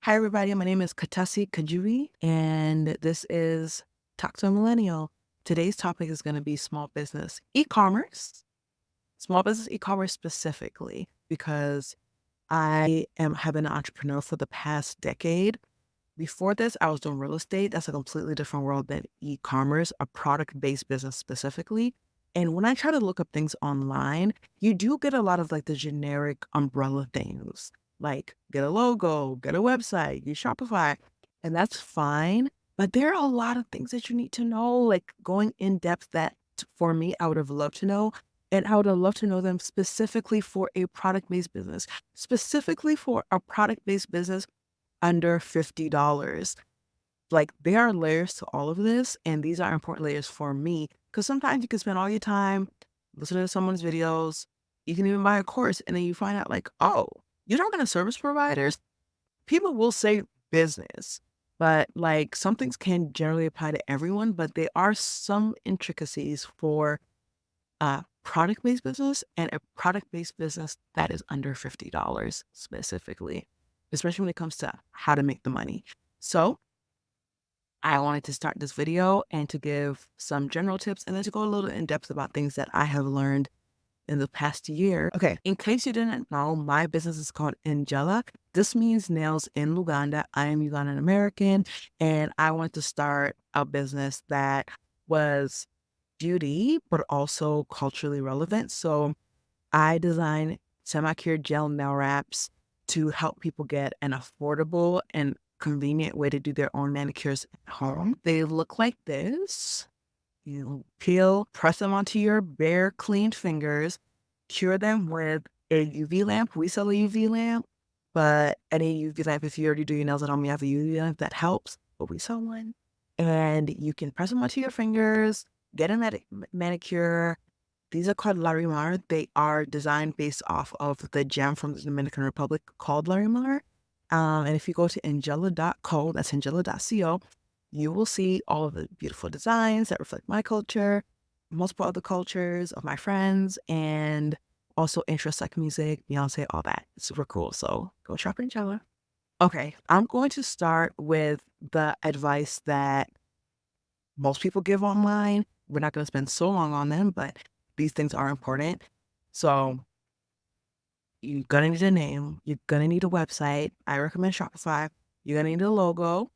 Hi, everybody. My name is Katasi Kajui, and this is Talk to a Millennial. Today's topic is going to be small business e-commerce, small business e-commerce specifically, because have been an entrepreneur for the past decade. Before this, I was doing real estate. That's a completely different world than e-commerce, a product-based business specifically. And when I try to look up things online, you do get a lot of like the generic umbrella things, like get a logo, get a website, use Shopify, and that's fine. But there are a lot of things that you need to know, like going in depth that for me, I would have loved to know. And I would have loved to know them specifically for a product-based business, specifically for a product-based business under $50. Like, there are layers to all of this, and these are important layers for me because sometimes you can spend all your time listening to someone's videos. You can even buy a course, and then you find out, like, oh, you're talking to service providers? People will say business, but like some things can generally apply to everyone, but there are some intricacies for a product-based business and a product-based business that is under $50 specifically, especially when it comes to how to make the money. So I wanted to start this video and to give some general tips and then to go a little in depth about things that I have learned in the past year. Okay, in case you didn't know, my business is called Njala. This means nails in Luganda. I am Ugandan American, and I wanted to start a business that was beauty, but also culturally relevant. So I design semi-cured gel nail wraps to help people get an affordable and convenient way to do their own manicures at home. They look like this. You peel, press them onto your bare, clean fingers, cure them with a UV lamp. We sell a UV lamp, but any UV lamp, if you already do your nails at home, you have a UV lamp, that helps, but we sell one. And you can press them onto your fingers, get a manicure. These are called Larimar. They are designed based off of the gem from the Dominican Republic called Larimar. And if you go to Njala.co, that's Njala.co, you will see all of the beautiful designs that reflect my culture, multiple other cultures of my friends, and also interests like music, Beyonce, all that. It's super cool. So go shop in Njala. Okay, I'm going to start with the advice that most people give online. We're not going to spend so long on them, but these things are important. So you're going to need a name. You're going to need a website. I recommend Shopify. You're going to need a logo,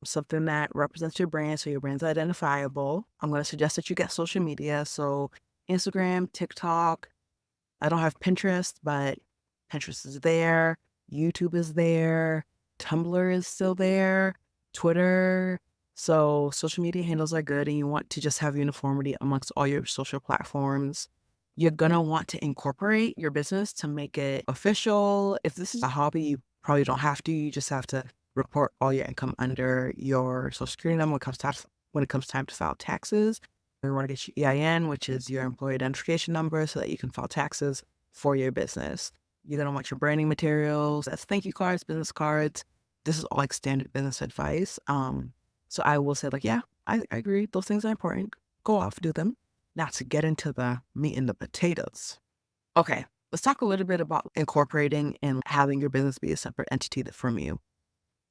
something that represents your brand so your brand's identifiable. I'm going to suggest that you get social media. So Instagram, TikTok. I don't have Pinterest, but Pinterest is there. YouTube is there. Tumblr is still there. Twitter. So social media handles are good, and you want to just have uniformity amongst all your social platforms. You're going to want to incorporate your business to make it official. If this is a hobby, you probably don't have to. You just have to report all your income under your social security number when it comes time to file taxes. You want to get your EIN, which is your employee identification number, so that you can file taxes for your business. You're going to want your branding materials. That's thank you cards, business cards. This is all like standard business advice. So I will say, like, yeah, I agree. Those things are important. Go off, do them. Now to get into the meat and the potatoes. Okay, let's talk a little bit about incorporating and having your business be a separate entity from you.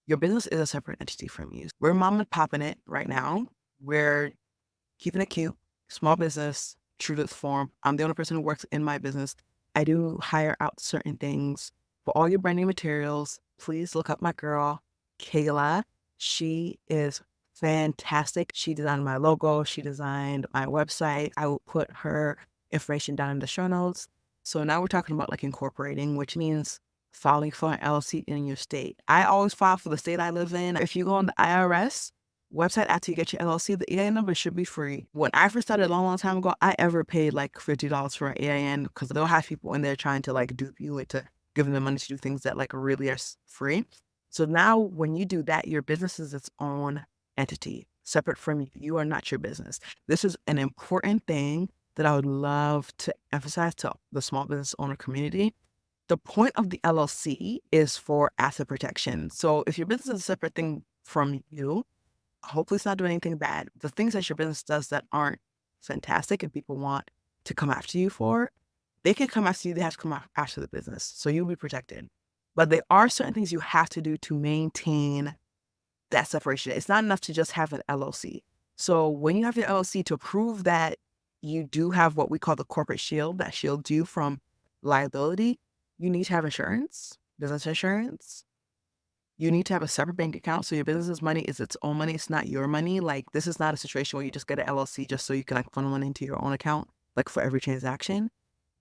Your business is a separate entity from you. We're mom and popping it right now. We're keeping it cute, small business, true to its form. I'm the only person who works in my business. I do hire out certain things. For all your branding materials, please look up my girl, Kayla. She is fantastic. She designed my logo. She designed my website. I will put her information down in the show notes. So now we're talking about like incorporating, which means filing for an LLC in your state. I always file for the state I live in. If you go on the IRS website after you get your LLC, the EIN number should be free. When I first started a long, long time ago, I ever paid like $50 for an EIN because they'll have people in there trying to like dupe you into giving them money to do things that like really are free. So now when you do that, your business is its own entity, separate from you. You are not your business. This is an important thing that I would love to emphasize to the small business owner community. The point of the LLC is for asset protection. So if your business is a separate thing from you, hopefully it's not doing anything bad. The things that your business does that aren't fantastic and people want to come after you for, they can come after you. They have to come after the business. So you'll be protected. But there are certain things you have to do to maintain that separation. It's not enough to just have an LLC. So when you have your LLC, to prove that you do have what we call the corporate shield, that shields you from liability, you need to have insurance, business insurance. You need to have a separate bank account. So your business's money is its own money. It's not your money. Like, this is not a situation where you just get an LLC just so you can like funnel money into your own account, like for every transaction.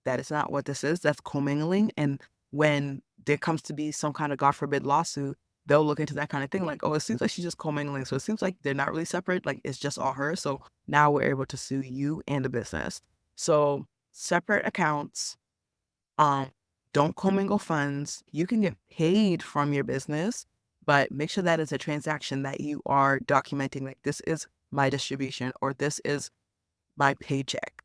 That is not what this is. That's commingling. And when there comes to be some kind of, God forbid, lawsuit, they'll look into that kind of thing. Like, oh, it seems like she's just commingling. So it seems like they're not really separate. Like, it's just all her. So now we're able to sue you and the business. So separate accounts. Don't commingle funds. You can get paid from your business, but make sure that is a transaction that you are documenting. Like, this is my distribution, or this is my paycheck.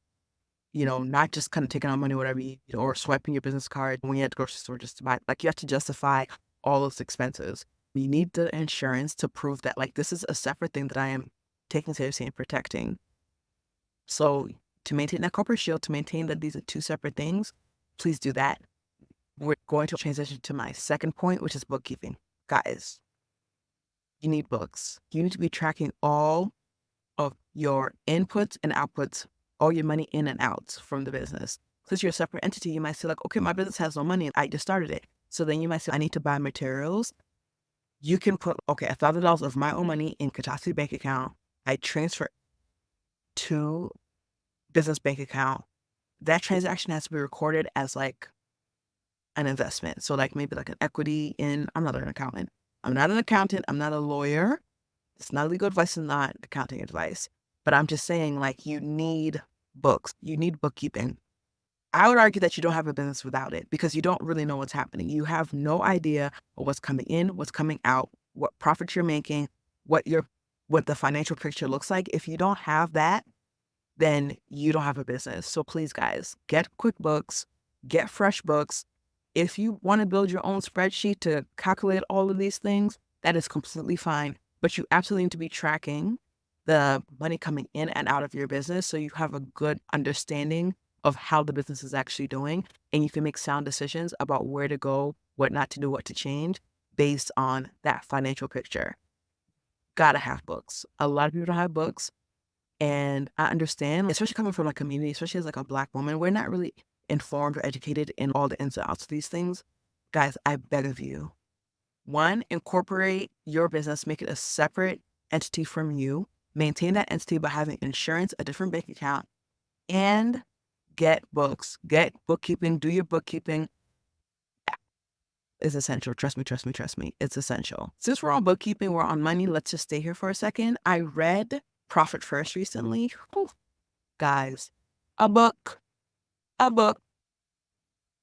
Not just kind of taking out money, whatever you eat, or swiping your business card when you're at the grocery store just to buy. Like, you have to justify all those expenses. You need the insurance to prove that, like, this is a separate thing that I am taking seriously and protecting. So to maintain that corporate shield, to maintain that these are two separate things, please do that. We're going to transition to my second point, which is bookkeeping. Guys, you need books. You need to be tracking all of your inputs and outputs, all your money in and out from the business. Since you're a separate entity, you might say like, okay, my business has no money. I just started it. So then you might say, I need to buy materials. You can put, okay, $1,000 of my own money in Katasi bank account. I transfer to business bank account. That transaction has to be recorded as like an investment. So like maybe like an equity in, I'm not an accountant. I'm not an accountant. I'm not a lawyer. It's not legal advice and not accounting advice. But I'm just saying, like, you need books. You need bookkeeping. I would argue that you don't have a business without it because you don't really know what's happening. You have no idea of what's coming in, what's coming out, what profits you're making, what the financial picture looks like. If you don't have that, then you don't have a business. So please, guys, get QuickBooks, get fresh books. If you want to build your own spreadsheet to calculate all of these things, that is completely fine. But you absolutely need to be tracking the money coming in and out of your business so you have a good understanding of how the business is actually doing, and you can make sound decisions about where to go, what not to do, what to change based on that financial picture. Gotta have books. A lot of people don't have books, and I understand, especially coming from a community, especially as like a Black woman, we're not really informed or educated in all the ins and outs of these things. Guys, I beg of you, one, incorporate your business, make it a separate entity from you, maintain that entity by having insurance, a different bank account, and get books, get bookkeeping, do your bookkeeping. Is essential. Trust me, trust me, trust me. It's essential. Since we're on bookkeeping, we're on money. Let's just stay here for a second. I read Profit First recently. Whew. Guys, a book, a book,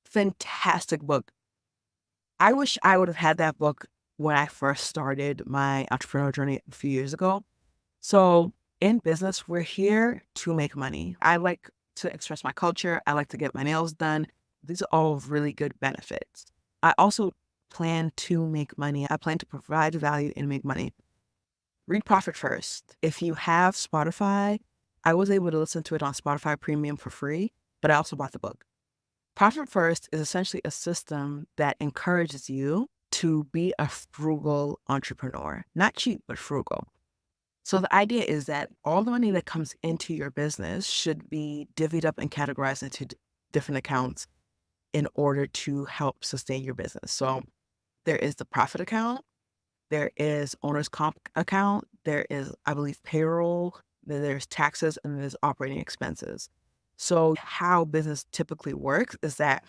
fantastic book. I wish I would have had that book when I first started my entrepreneurial journey a few years ago. So in business, we're here to make money. I like to express my culture. I like to get my nails done. These are all really good benefits. I also plan to make money. I plan to provide value and make money. Read Profit First. If you have Spotify, I was able to listen to it on Spotify Premium for free, but I also bought the book. Profit First is essentially a system that encourages you to be a frugal entrepreneur. Not cheap, but frugal. So the idea is that all the money that comes into your business should be divvied up and categorized into different accounts in order to help sustain your business. So there is the profit account, there is owner's comp account, there is, I believe, payroll, then there's taxes, and there's operating expenses. So how business typically works is that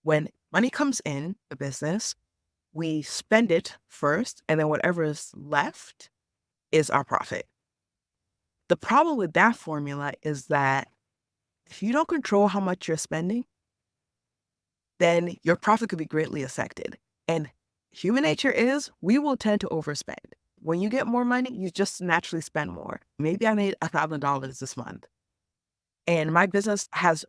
when money comes in the business, we spend it first, and then whatever is left is our profit. The problem with that formula is that if you don't control how much you're spending, then your profit could be greatly affected. And human nature is we will tend to overspend. When you get more money, you just naturally spend more. Maybe I made $1,000 this month and my business has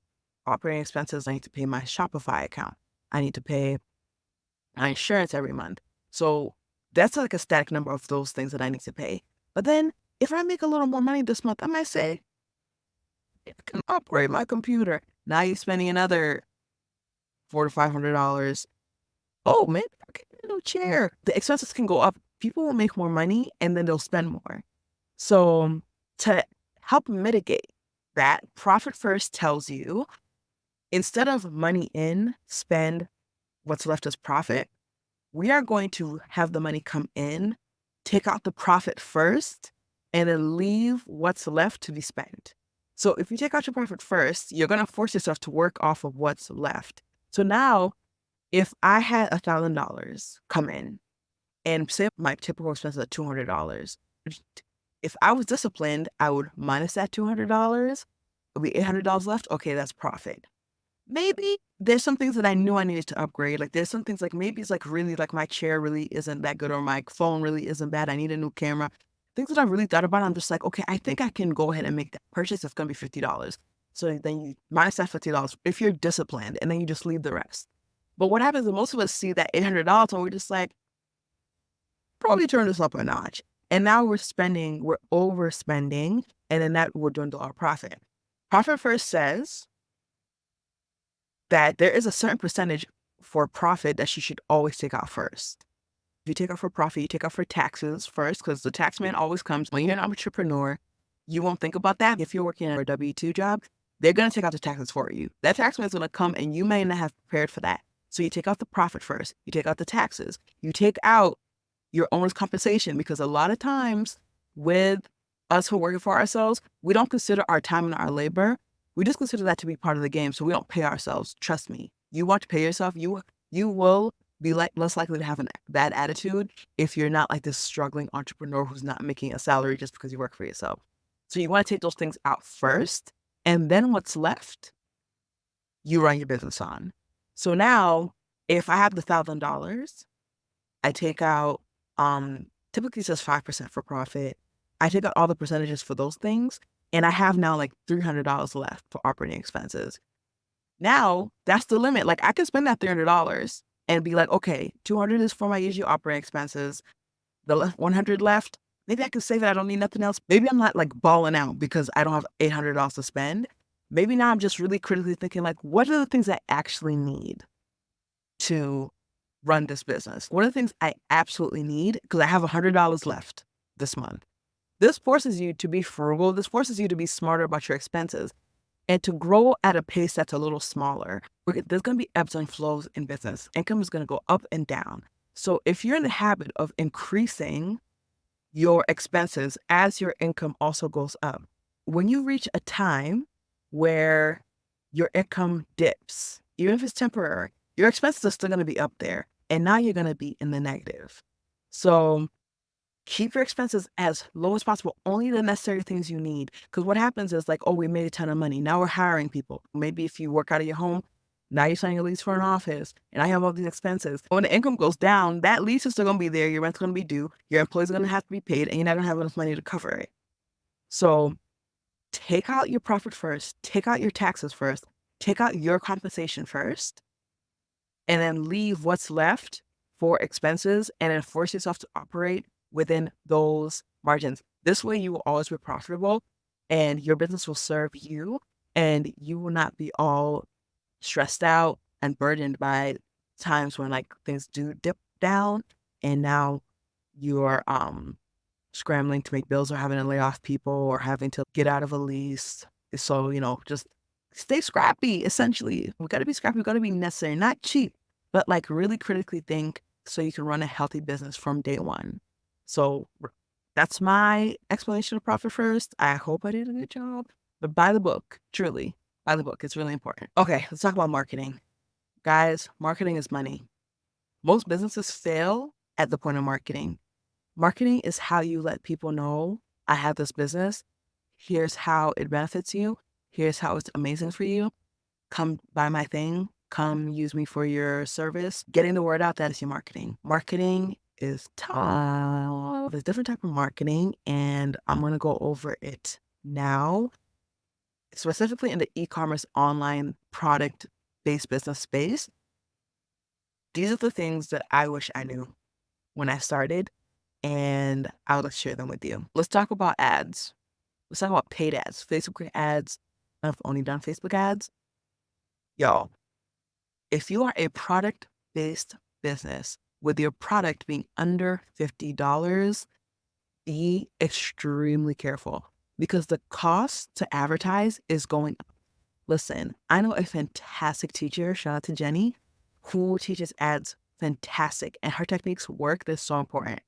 operating expenses. I need to pay my Shopify account. I need to pay my insurance every month. So that's like a static number of those things that I need to pay. But then if I make a little more money this month, I might say, it can upgrade my computer. Now you're spending another $400 to $500 Oh, maybe I can get a new chair. The expenses can go up. People will make more money and then they'll spend more. So to help mitigate that, Profit First tells you instead of money in, spend what's left as profit. We are going to have the money come in, take out the profit first, and then leave what's left to be spent. So if you take out your profit first, you're going to force yourself to work off of what's left. So now, if I had $1,000 come in, and say my typical expense is $200, if I was disciplined, I would minus that $200. It'll be $800 left. Okay, that's profit. Maybe there's some things that I knew I needed to upgrade. Like there's some things like maybe it's like really like my chair really isn't that good or my phone really isn't bad. I need a new camera. Things that I really thought about. I'm just like, okay, I think I can go ahead and make that purchase. It's going to be $50. So then you minus that $50 if you're disciplined and then you just leave the rest. But what happens is most of us see that $800 and we're just like, probably turn this up a notch. And now we're overspending, and then that will dwindle our profit. Profit First says that there is a certain percentage for profit that you should always take out first. If you take out for profit, you take out for taxes first, because the tax man always comes. When you're an entrepreneur, you won't think about that. If you're working at a W-2 job, they're going to take out the taxes for you. That tax man is going to come and you may not have prepared for that. So you take out the profit first. You take out the taxes. You take out your owner's compensation, because a lot of times with us who are working for ourselves, we don't consider our time and our labor. We just consider that to be part of the game. So we don't pay ourselves. Trust me. You want to pay yourself, you will be less likely to have a bad attitude if you're not like this struggling entrepreneur who's not making a salary just because you work for yourself. So you want to take those things out first, and then what's left, you run your business on. So now, if I have the $1,000, I take out, typically it says 5% for profit. I take out all the percentages for those things, and I have now like $300 left for operating expenses. Now that's the limit. Like I can spend that $300 and be like, okay, 200 is for my usual operating expenses. The 100 left, maybe I can say that I don't need nothing else. Maybe I'm not like balling out because I don't have $800 to spend. Maybe now I'm just really critically thinking like, what are the things I actually need to run this business? What are the things I absolutely need? Because I have $100 left this month. This forces you to be frugal. This forces you to be smarter about your expenses and to grow at a pace that's a little smaller. There's going to be ebbs and flows in business. Income is going to go up and down. So if you're in the habit of increasing your expenses as your income also goes up, when you reach a time where your income dips, even if it's temporary, your expenses are still going to be up there. And now you're going to be in the negative. So keep your expenses as low as possible, only the necessary things you need. Because what happens is like, oh, we made a ton of money. Now we're hiring people. Maybe if you work out of your home, now you're signing a lease for an office, and I have all these expenses. When the income goes down, that lease is still going to be there. Your rent's going to be due. Your employees are going to have to be paid, and you're not going to have enough money to cover it. So take out your profit first. Take out your taxes first. Take out your compensation first, and then leave what's left for expenses, and then force yourself to operate within those margins. This way you will always be profitable, and your business will serve you, and you will not be all stressed out and burdened by times when like things do dip down and now you are scrambling to make bills or having to lay off people or having to get out of a lease. So, just stay scrappy, essentially. We got to be scrappy. We got to be necessary, not cheap, but like really critically think so you can run a healthy business from day one. So that's my explanation of Profit First. I hope I did a good job, but buy the book, truly. Buy the book. It's really important. Okay, let's talk about marketing. Guys, marketing is money. Most businesses fail at the point of marketing. Marketing is how you let people know, I have this business. Here's how it benefits you. Here's how it's amazing for you. Come buy my thing. Come use me for your service. Getting the word out, that is your marketing. Marketing is tough. There's different type of marketing, and I'm going to go over it now. Specifically in the e-commerce online product-based business space, these are the things that I wish I knew when I started, and I would like to share them with you. Let's talk about ads. Let's talk about paid ads, Facebook ads. I've only done Facebook ads. Y'all, if you are a product-based business with your product being under $50, be extremely careful because the cost to advertise is going up. Listen, I know a fantastic teacher, shout out to Jenny, who teaches ads fantastic, and her techniques work. They're so important.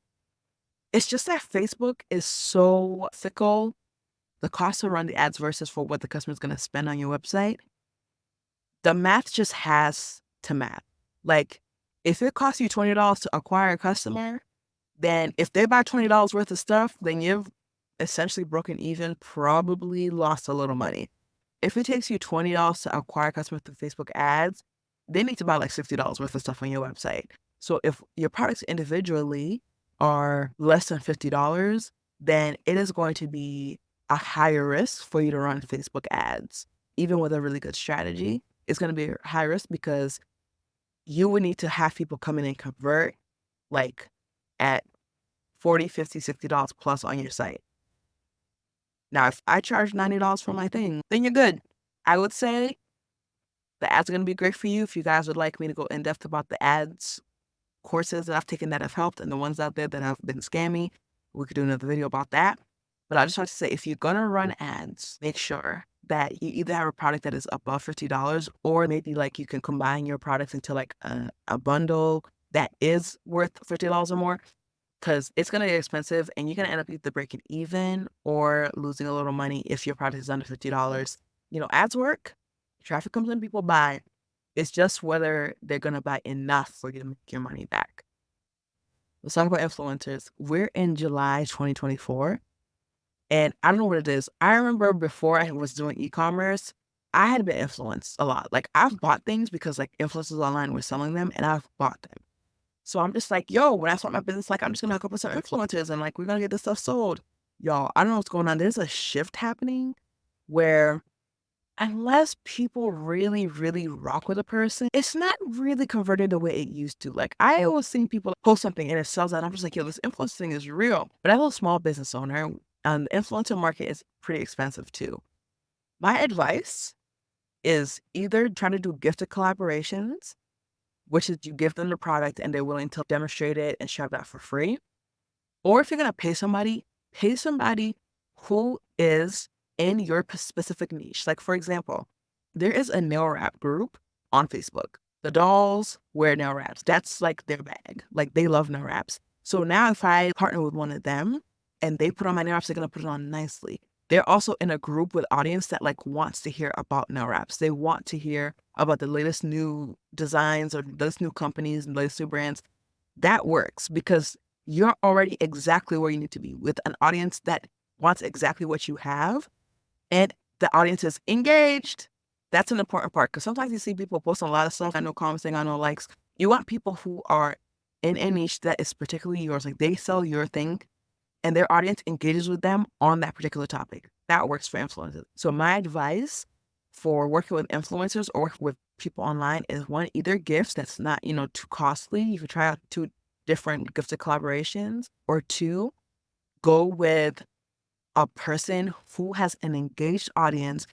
It's just that Facebook is so fickle. The cost to run the ads versus for what the customer's going to spend on your website, the math just has to math. Like, if it costs you $20 to acquire a customer, then if they buy $20 worth of stuff, then you've essentially broken even, probably lost a little money. If it takes you $20 to acquire customers through Facebook ads, they need to buy like $60 worth of stuff on your website. So if your products individually are less than $50, then it is going to be a higher risk for you to run Facebook ads. Even with a really good strategy, it's going to be high risk because you would need to have people come in and convert like at $40, $50, $60 plus on your site. Now, if I charge $90 for my thing, then you're good. I would say the ads are going to be great for you. If you guys would like me to go in depth about the ads courses that I've taken that have helped and the ones out there that have been scammy, we could do another video about that. But I just want to say, if you're going to run ads, make sure that you either have a product that is above $50 or maybe like you can combine your products into like a bundle that is worth $50 or more, because it's going to get expensive and you're going to end up either breaking even or losing a little money if your product is under $50. You know, ads work, traffic comes in, people buy. It's just whether they're going to buy enough for you to make your money back. Let's talk about influencers. We're in July 2024. And I don't know what it is. I remember before I was doing e-commerce, I had been influenced a lot. Like, I've bought things because like influencers online were selling them and I've bought them. So I'm just like, yo, when I start my business, like, I'm just going to hook up with some influencers and like, we're going to get this stuff sold. Y'all, I don't know what's going on. There's a shift happening where unless people really, really rock with a person, it's not really converted the way it used to. Like, I always see people post something and it sells out. And I'm just like, yo, this influence thing is real. But as a small business owner, the influencer market is pretty expensive too. My advice is either try to do gifted collaborations, which is you give them the product and they're willing to demonstrate it and share that for free. Or if you're going to pay somebody who is in your specific niche. Like, for example, there is a nail wrap group on Facebook. The dolls wear nail wraps. That's like their bag. Like, they love nail wraps. So now if I partner with one of them and they put on my nail wraps, they're going to put it on nicely. They're also in a group with audience that like wants to hear about nail wraps. They want to hear about the latest new designs or the latest new companies and latest new brands. That works because you're already exactly where you need to be with an audience that wants exactly what you have, and the audience is engaged. That's an important part because sometimes you see people posting a lot of stuff. I know commenting, I know likes. You want people who are in a niche that is particularly yours. Like, they sell your thing and their audience engages with them on that particular topic. That works for influencers. So my advice for working with influencers or with people online is, one, either gifts that's not, too costly. You could try out 2 different gifted collaborations, or 2, go with a person who has an engaged audience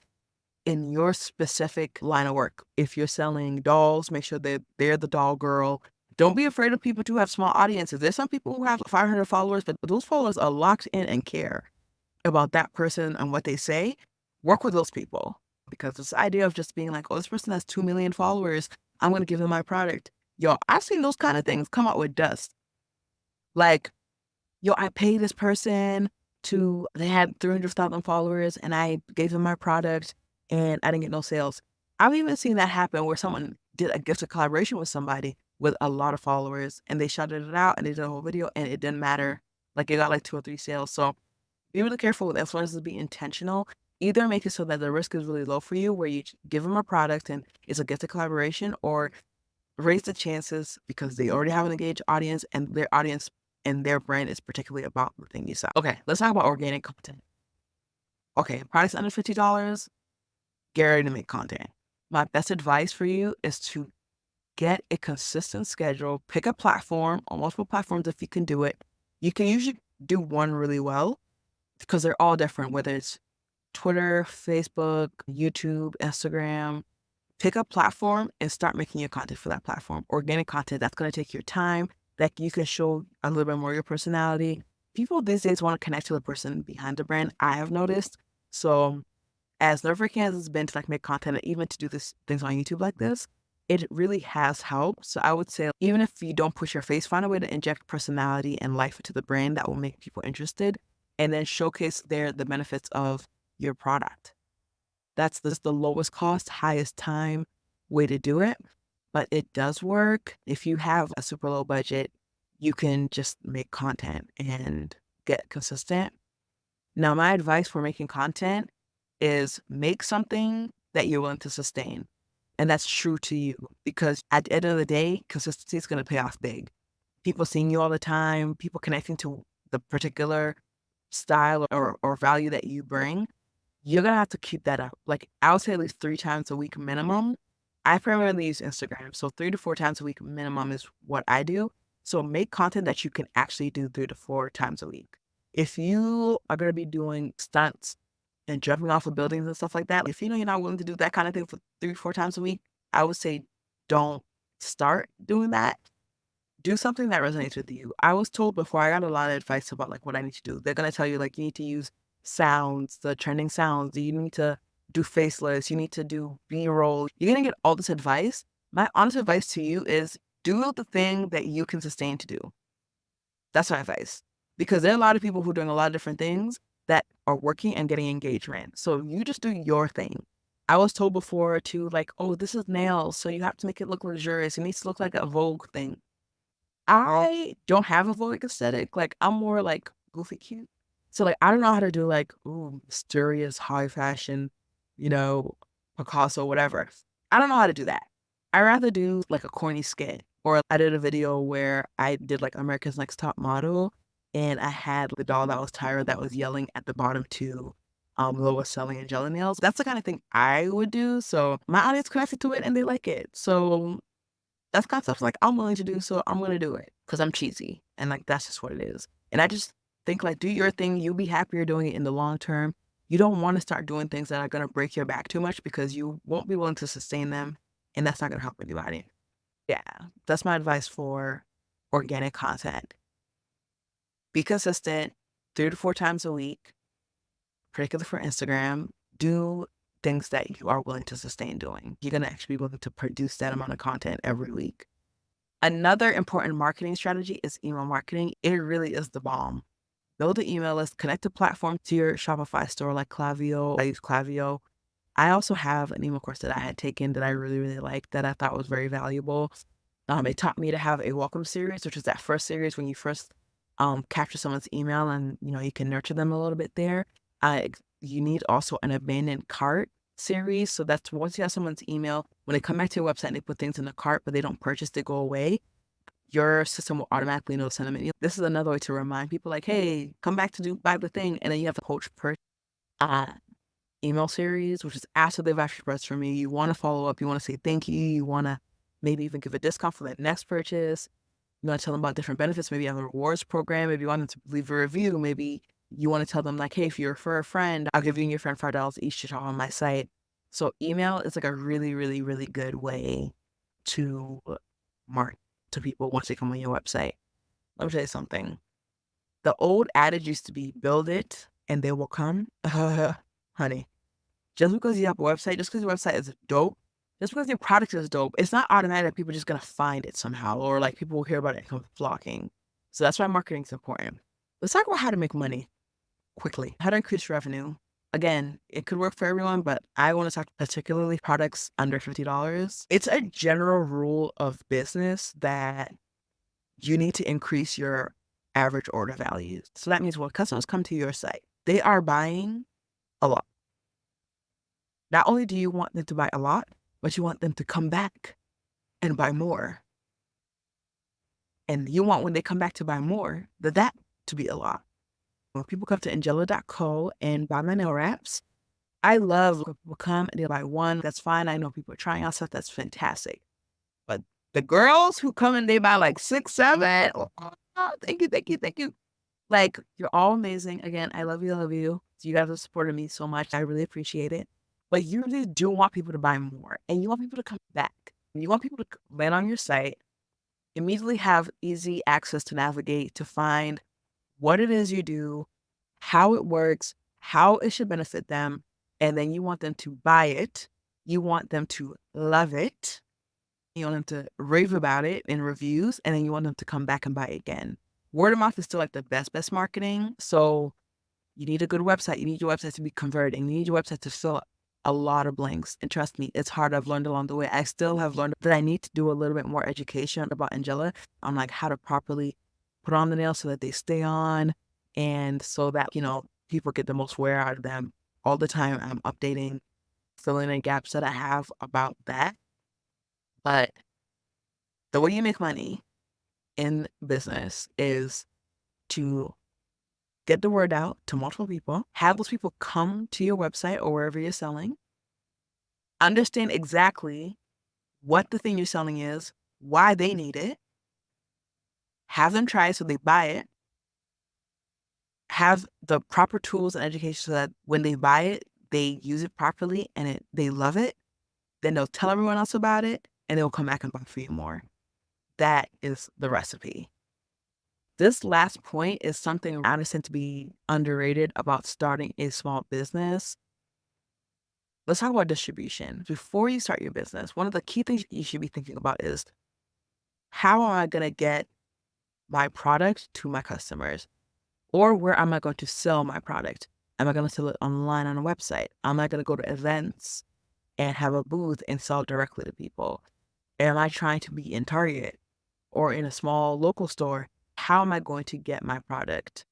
in your specific line of work. If you're selling dolls, make sure that they're the doll girl. Don't be afraid of people who have small audiences. There's some people who have 500 followers, but those followers are locked in and care about that person and what they say. Work with those people, because this idea of just being like, oh, this person has 2 million followers, I'm going to give them my product. Yo, I've seen those kind of things come out with dust. Like, yo, I paid this person they had 300,000 followers and I gave them my product and I didn't get no sales. I've even seen that happen where someone did a gifted collaboration with somebody with a lot of followers and they shouted it out and they did a whole video and it didn't matter. Like, it got like 2 or 3 sales. So be really careful with influencers. Be intentional. Either make it so that the risk is really low for you, where you give them a product and it's a gifted collaboration, or raise the chances because they already have an engaged audience and their audience and their brand is particularly about the thing you sell. Okay, let's talk about organic content. Okay, products under $50, get ready to make content. My best advice for you is to get a consistent schedule. Pick a platform or multiple platforms if you can do it. You can usually do one really well because they're all different, whether it's Twitter, Facebook, YouTube, Instagram, Pick a platform and start making your content for that platform. Organic content, that's going to take your time, that you can show a little bit more of your personality. People these days want to connect to the person behind the brand, I have noticed. So as nerve-wracking as it's been to like make content and even to do this things on YouTube like this, it really has helped. So I would say even if you don't push your face, find a way to inject personality and life into the brand that will make people interested, and then showcase the benefits of your product. That's the lowest cost, highest time way to do it, but it does work. If you have a super low budget, you can just make content and get consistent. Now, my advice for making content is make something that you're willing to sustain. And that's true to you because at the end of the day, consistency is going to pay off big. People seeing you all the time, people connecting to the particular style or value that you bring, you're going to have to keep that up. Like I would say at least 3 times a week minimum. I primarily use Instagram. So 3 to 4 times a week minimum is what I do. So make content that you can actually do 3 to 4 times a week. If you are going to be doing stunts and jumping off of buildings and stuff like that, if you know you're not willing to do that kind of thing for 3 to 4 times a week, I would say don't start doing that. Do something that resonates with you. I was told before, I got a lot of advice about like what I need to do. They're going to tell you like you need to use sounds, the trending sounds. You need to do faceless. You need to do B-roll. You're going to get all this advice. My honest advice to you is do the thing that you can sustain to do. That's my advice. Because there are a lot of people who are doing a lot of different things that are working and getting engagement. So you just do your thing. I was told before too, like, oh, this is nails, so you have to make it look luxurious. It needs to look like a Vogue thing. I don't have a Vogue aesthetic. Like, I'm more like goofy cute. So like, I don't know how to do like, ooh, mysterious, high fashion, you know, Picasso, whatever. I don't know how to do that. I rather do like a corny skit. Or I did a video where I did like America's Next Top Model, and I had the doll that was Tyra that was yelling at the bottom two lowest selling Njala nails. That's the kind of thing I would do. So my audience connected to it and they like it. So that's kind of stuff like I'm willing to do, so I'm gonna do it because I'm cheesy and like that's just what it is. And I just think like do your thing. You'll be happier doing it in the long term. You don't want to start doing things that are gonna break your back too much because you won't be willing to sustain them, and that's not gonna help anybody. Yeah, that's my advice for organic content. Be consistent, 3 to 4 times a week, particularly for Instagram. Do things that you are willing to sustain doing. You're going to actually be willing to produce that amount of content every week. Another important marketing strategy is email marketing. It really is the bomb. Build an email list, connect a platform to your Shopify store like Klaviyo. I use Klaviyo. I also have an email course that I had taken that I really, really liked that I thought was very valuable. It taught me to have a welcome series, which is that first series when you first capture someone's email and, you know, you can nurture them a little bit there. You need also an abandoned cart series. So that's once you have someone's email, when they come back to your website and they put things in the cart, but they don't purchase, they go away, your system will automatically know to send them an email. This is another way to remind people like, hey, come back to buy the thing. And then you have a coach per email series, which is after they've actually purchased from you. You want to follow up. You want to say thank you. You want to maybe even give a discount for that next purchase. You want to tell them about different benefits. Maybe you have a rewards program. Maybe you want them to leave a review. Maybe you want to tell them like, hey, if you refer a friend, I'll give you and your friend $5 each to shop on my site. So email is like a really, really, really good way to market to people once they come on your website. Let me tell you something. The old adage used to be build it and they will come. Honey, just because you have a website, just because your website is dope, just because your product is dope, it's not automatic that people are just going to find it somehow or like people will hear about it and come flocking. So that's why marketing is important. Let's talk about how to make money quickly, how to increase revenue. Again, it could work for everyone, but I want to talk particularly products under $50. It's a general rule of business that you need to increase your average order values. So that means when customers come to your site, they are buying a lot. Not only do you want them to buy a lot, but you want them to come back and buy more. And you want when they come back to buy more, that to be a lot. When people come to Njala.co and buy my nail wraps, I love when people come and they buy one. That's fine. I know people are trying out stuff. That's fantastic. But the girls who come and they buy like 6, 7, oh, thank you, thank you, thank you. Like, you're all amazing. Again, I love you, love you. You guys have supported me so much. I really appreciate it. but you really do want people to buy more and you want people to come back. You want people to land on your site, immediately have easy access to navigate, to find what it is you do, how it works, how it should benefit them. And then you want them to buy it. You want them to love it. You want them to rave about it in reviews, and then you want them to come back and buy it again. Word of mouth is still like the best marketing. So you need a good website. You need your website to be converting. You need your website to fill a lot of blanks. And trust me, it's hard. I've learned along the way. I still have learned that I need to do a little bit more education about Njala on like how to properly put on the nails so that they stay on, and so that, people get the most wear out of them. All the time I'm updating, filling in gaps that I have about that. But the way you make money in business is to get the word out to multiple people, have those people come to your website or wherever you're selling, understand exactly what the thing you're selling is, why they need it, have them try it so they buy it, have the proper tools and education so that when they buy it, they use it properly and they love it. Then they'll tell everyone else about it and they'll come back and buy for you more. That is the recipe. This last point is something I understand to be underrated about starting a small business. Let's talk about distribution. Before you start your business, one of the key things you should be thinking about is, how am I going to get my product to my customers? Or where am I going to sell my product? Am I going to sell it online on a website? Am I going to go to events and have a booth and sell directly to people? Am I trying to be in Target or in a small local store? How am I going to get my product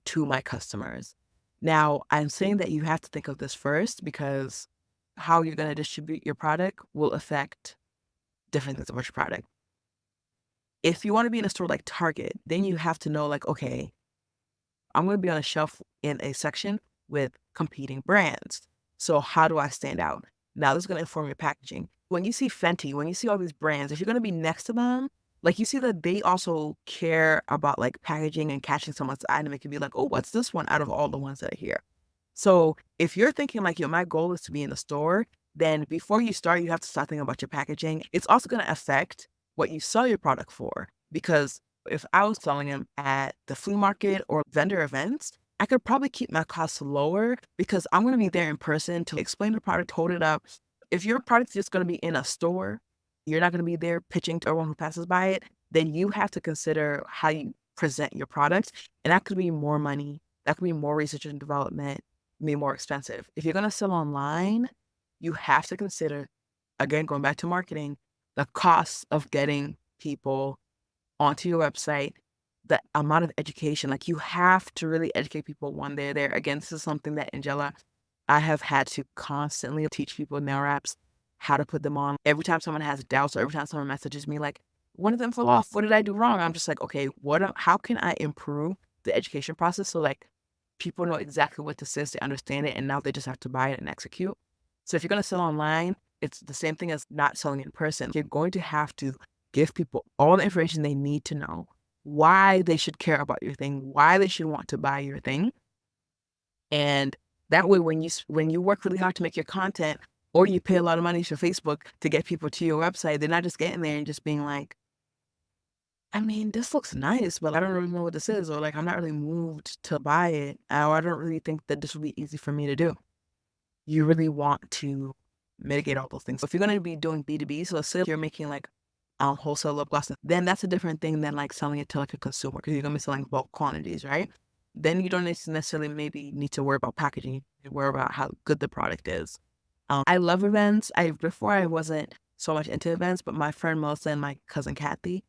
to my customers? Now, I'm saying that you have to think of this first because how you're going to distribute your product will affect different things about your product. If you want to be in a store like Target, then you have to know, like, okay, I'm going to be on a shelf in a section with competing brands. So how do I stand out? Now, this is going to inform your packaging. When you see Fenty, when you see all these brands, if you're going to be next to them, like, you see that they also care about like packaging and catching someone's eye to make you be like, oh, what's this one out of all the ones that are here? So if you're thinking like, my goal is to be in the store, then before you start, you have to start thinking about your packaging. It's also going to affect what you sell your product for, because if I was selling them at the flea market or vendor events, I could probably keep my costs lower because I'm going to be there in person to explain the product, hold it up. If your product's just going to be in a store, you're not going to be there pitching to everyone who passes by it, then you have to consider how you present your product. And that could be more money. That could be more research and development, be more expensive. If you're going to sell online, you have to consider, again, going back to marketing, the cost of getting people onto your website, the amount of education. Like, you have to really educate people when they're there. Again, this is something that Njala, I have had to constantly teach people nail wraps, how to put them on. Every time someone has doubts or every time someone messages me like, one of them fell off, what did I do wrong? I'm just like, okay, how can I improve the education process so like people know exactly what this is, they understand it, and now they just have to buy it and execute. So if you're going to sell online, it's the same thing as not selling in person. You're going to have to give people all the information they need to know why they should care about your thing, why they should want to buy your thing. And that way, when you work really hard to make your content, or you pay a lot of money to Facebook to get people to your website, they're not just getting there and just being like, I mean, this looks nice, but I don't really know what this is, or like, I'm not really moved to buy it, or I don't really think that this would be easy for me to do. You really want to mitigate all those things. So if you're going to be doing B2B, so let's say you're making like wholesale lip gloss, then that's a different thing than like selling it to like a consumer, because you're going to be selling bulk quantities, right? Then you don't necessarily maybe need to worry about packaging, you worry about how good the product is. I love events. Before I wasn't so much into events, but my friend Melissa and my cousin Kathy,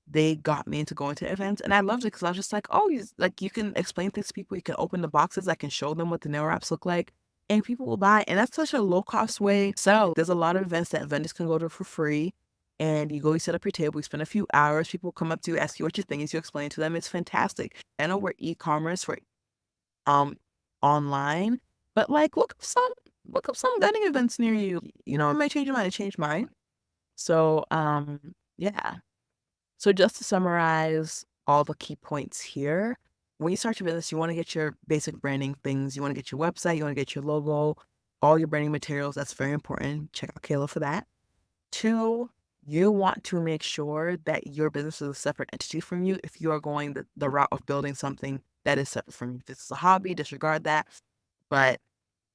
they got me into going to events, and I loved it because I was just like, oh, you can explain things to people, you can open the boxes, I can show them what the nail wraps look like, and people will buy. And that's such a low cost way. So there's a lot of events that vendors can go to for free, and you set up your table, you spend a few hours, people come up to you, ask you what your thing is, you explain to them. It's fantastic. I know we're e-commerce for online, but like look up some vending events near you. It may change your mind. It changed mine. So yeah. So just to summarize all the key points here, when you start your business, you want to get your basic branding things. You want to get your website, you want to get your logo, all your branding materials. That's very important. Check out Kayla for that. 2, you want to make sure that your business is a separate entity from you if you are going the route of building something that is separate from you. If this is a hobby, disregard that. But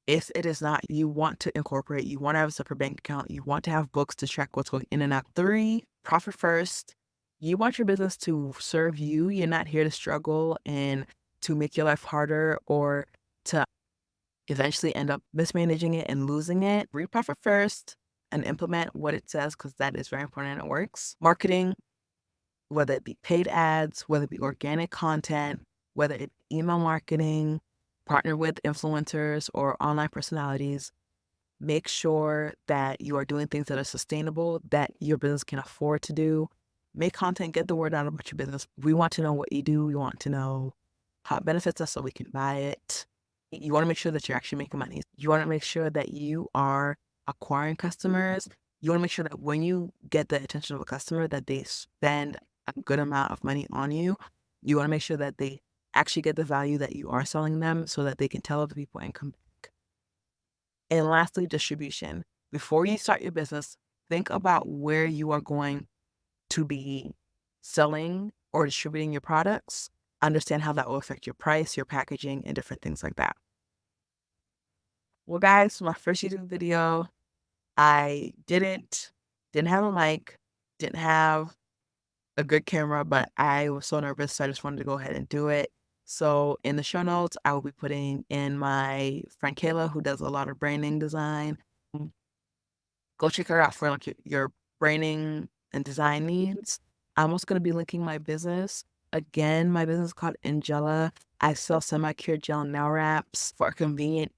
if it is not, you want to incorporate, you want to have a separate bank account, you want to have books to track what's going in and out. 3, profit first. You want your business to serve you. You're not here to struggle and to make your life harder or to eventually end up mismanaging it and losing it. Read profit first and implement what it says, because that is very important and it works. Marketing, whether it be paid ads, whether it be organic content, whether it be email marketing, partner with influencers or online personalities. Make sure that you are doing things that are sustainable, that your business can afford to do. Make content, get the word out about your business. We want to know what you do. We want to know how it benefits us so we can buy it. You want to make sure that you're actually making money. You want to make sure that you are acquiring customers. You want to make sure that when you get the attention of a customer, that they spend a good amount of money on you. You want to make sure that they actually get the value that you are selling them so that they can tell other people and come back. And lastly, distribution. Before you start your business, think about where you are going to be selling or distributing your products. Understand how that will affect your price, your packaging, and different things like that. Well, guys, for my first YouTube video, I didn't have a mic, didn't have a good camera, but I was so nervous, so I just wanted to go ahead and do it. So in the show notes, I will be putting in my friend Kayla, who does a lot of branding design. Go check her out for like your branding and design needs. I'm also going to be linking my business. Again, my business is called Njala. I sell semi-cured gel nail wraps for a convenient,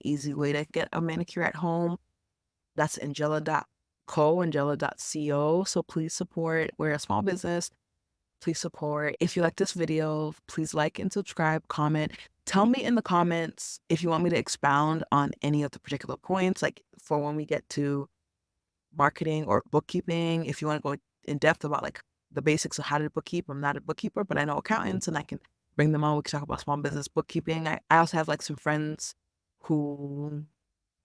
easy way to get a manicure at home. That's njala.co, njala.co. So please support. We're a small business. Please support. If you like this video, please like and subscribe, comment. Tell me in the comments if you want me to expound on any of the particular points, like for when we get to marketing or bookkeeping. If you want to go in depth about like the basics of how to bookkeep. I'm not a bookkeeper, but I know accountants and I can bring them on. We can talk about small business bookkeeping. I also have like some friends who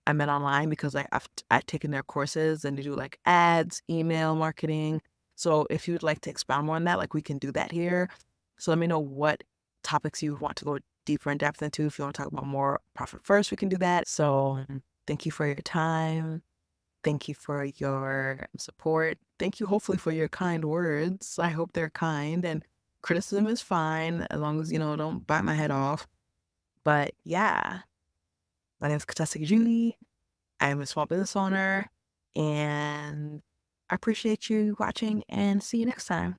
I met online because I've taken their courses and they do like ads, email marketing. So if you'd like to expound more on that, like we can do that here. So let me know what topics you want to go deeper in depth into. If you want to talk about more profit first, we can do that. So thank you for your time. Thank you for your support. Thank you, hopefully, for your kind words. I hope they're kind, and criticism is fine as long as, don't bite my head off. But yeah, my name is Katasa Julie. I am a small business owner, and I appreciate you watching and see you next time.